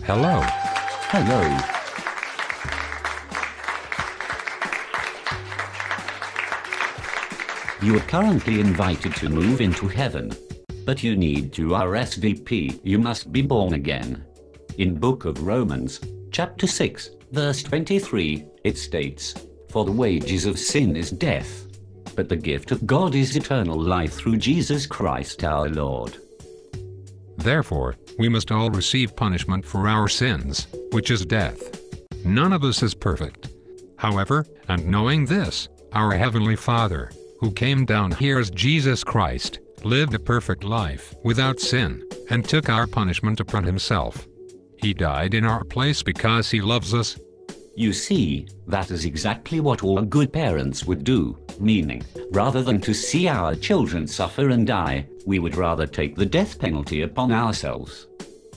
Hello. Hello. You are currently invited to move into heaven. But you need to RSVP. You must be born again. In Book of Romans, chapter 6, verse 23, it states, "For the wages of sin is death, but the gift of God is eternal life through Jesus Christ our Lord." Therefore, we must all receive punishment for our sins, which is death. None of us is perfect. However, and knowing this, our Heavenly Father, who came down here as Jesus Christ, lived a perfect life without sin, and took our punishment upon himself. He died in our place because he loves us. You see, that is exactly what all good parents would do, meaning, rather than to see our children suffer and die, we would rather take the death penalty upon ourselves.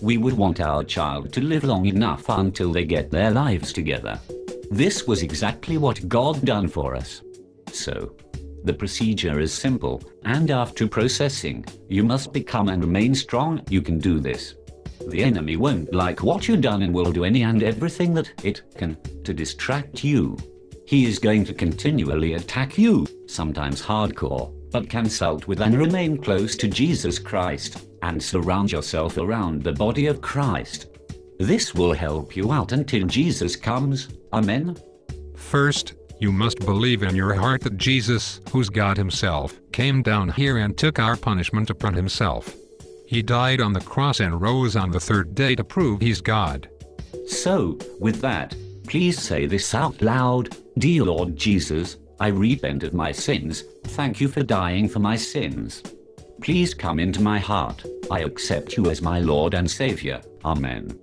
We would want our child to live long enough until they get their lives together. This was exactly what God done for us. So, the procedure is simple, and after processing, you must become and remain strong. You can do this. The enemy won't like what you've done and will do any and everything that it can to distract you. He is going to continually attack you, sometimes hardcore, but consult with and remain close to Jesus Christ, and surround yourself around the body of Christ. This will help you out until Jesus comes. Amen? First, you must believe in your heart that Jesus, who's God himself, came down here and took our punishment upon himself. He died on the cross and rose on the third day to prove he's God. So, with that, please say this out loud. Dear Lord Jesus, I repent of my sins. Thank you for dying for my sins. Please come into my heart. I accept you as my Lord and Savior. Amen.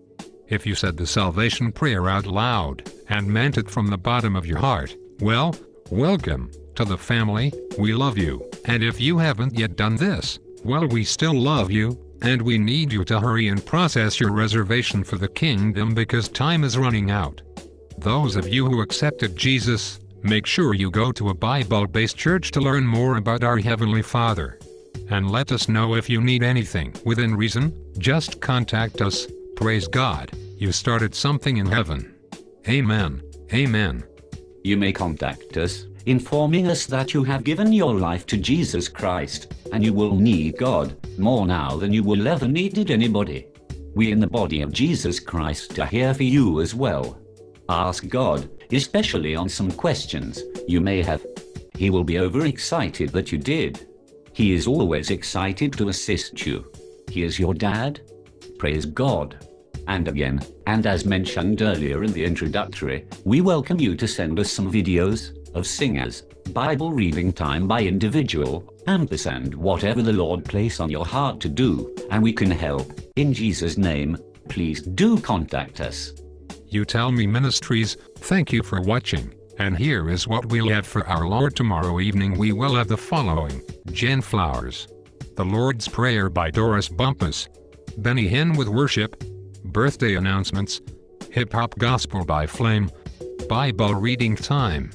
If you said the salvation prayer out loud, and meant it from the bottom of your heart, well, welcome to the family. We love you. And if you haven't yet done this, well, we still love you, and we need you to hurry and process your reservation for the kingdom because time is running out. Those of you who accepted Jesus, make sure you go to a Bible-based church to learn more about our Heavenly Father. And let us know if you need anything. Within reason, just contact us. Praise God, you started something in heaven. Amen. Amen. You may contact us, informing us that you have given your life to Jesus Christ, and you will need God more now than you will ever needed anybody. We in the body of Jesus Christ are here for you as well. Ask God, especially on some questions you may have. He will be overexcited that you did. He is always excited to assist you. He is your dad. Praise God. And again, and as mentioned earlier in the introductory, we welcome you to send us some videos of singers, Bible reading time by individual, ampersand whatever the Lord place on your heart to do, and we can help. In Jesus' name, please do contact us. You Tell Me Ministries, thank you for watching, and here is what we'll have for our Lord. Tomorrow evening we will have the following: Jen Flowers, The Lord's Prayer by Doris Bumpus, Benny Hinn with Worship, Birthday Announcements, Hip Hop Gospel by Flame, Bible Reading Time,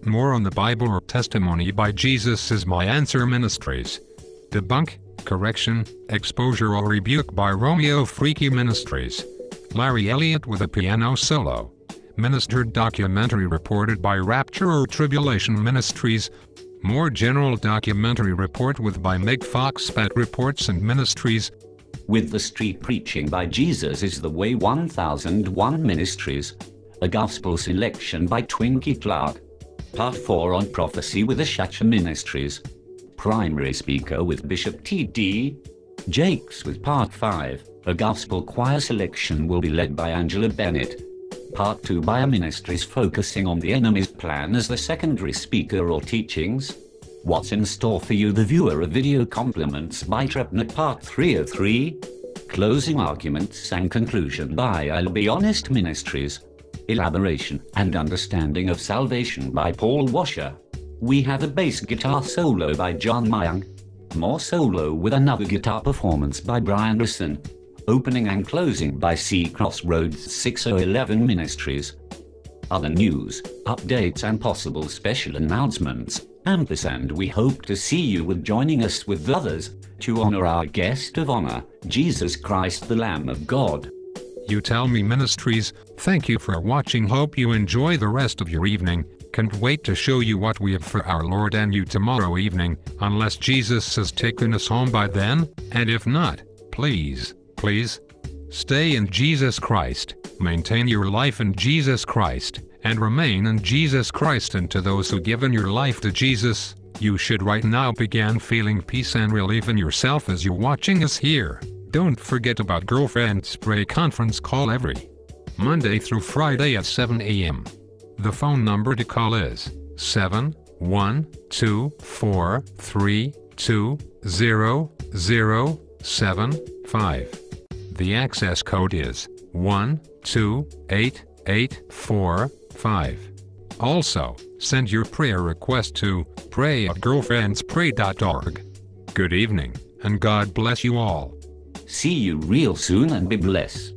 More on the Bible or Testimony by Jesus Is My Answer Ministries, Debunk, Correction, Exposure or Rebuke by Romeo Freaky Ministries, Larry Elliott with a piano solo, Ministered Documentary reported by Rapture or Tribulation Ministries, More General Documentary report with by Meg Fox Spat Reports and Ministries, With the Street Preaching by Jesus Is the Way 1001 Ministries, a Gospel Selection by Twinkie Clark, Part 4 on Prophecy with Ashacha Ministries, Primary Speaker with Bishop T.D. Jakes with Part 5, a Gospel Choir Selection will be led by Angela Bennett, Part 2 by a Ministries focusing on the enemy's plan as the secondary speaker or teachings, What's in Store for You the Viewer, a Video Compliments by Trepner, Part 3 of 3, Closing Arguments and Conclusion by I'll Be Honest Ministries, Elaboration and Understanding of Salvation by Paul Washer. We have a bass guitar solo by John Myung, more solo with another guitar performance by Brian Risson, opening and closing by C Crossroads 6011 Ministries. Other news, updates and possible special announcements, ampersand we hope to see you with joining us with others, to honor our guest of honor, Jesus Christ the Lamb of God. You Tell Me Ministries. Thank you for watching. Hope you enjoy the rest of your evening. Can't wait to show you what we have for our Lord and you tomorrow evening, unless Jesus has taken us home by then, and if not, please, stay in Jesus Christ, maintain your life in Jesus Christ, and remain in Jesus Christ. And to those who given your life to Jesus, you should right now begin feeling peace and relief in yourself as you're watching us here. Don't forget about Girlfriends Pray conference call every Monday through Friday at 7 a.m. The phone number to call is 71243200075. The access code is 128845. Also, send your prayer request to pray@girlfriendspray.org. Good evening, and God bless you all. See you real soon and be blessed.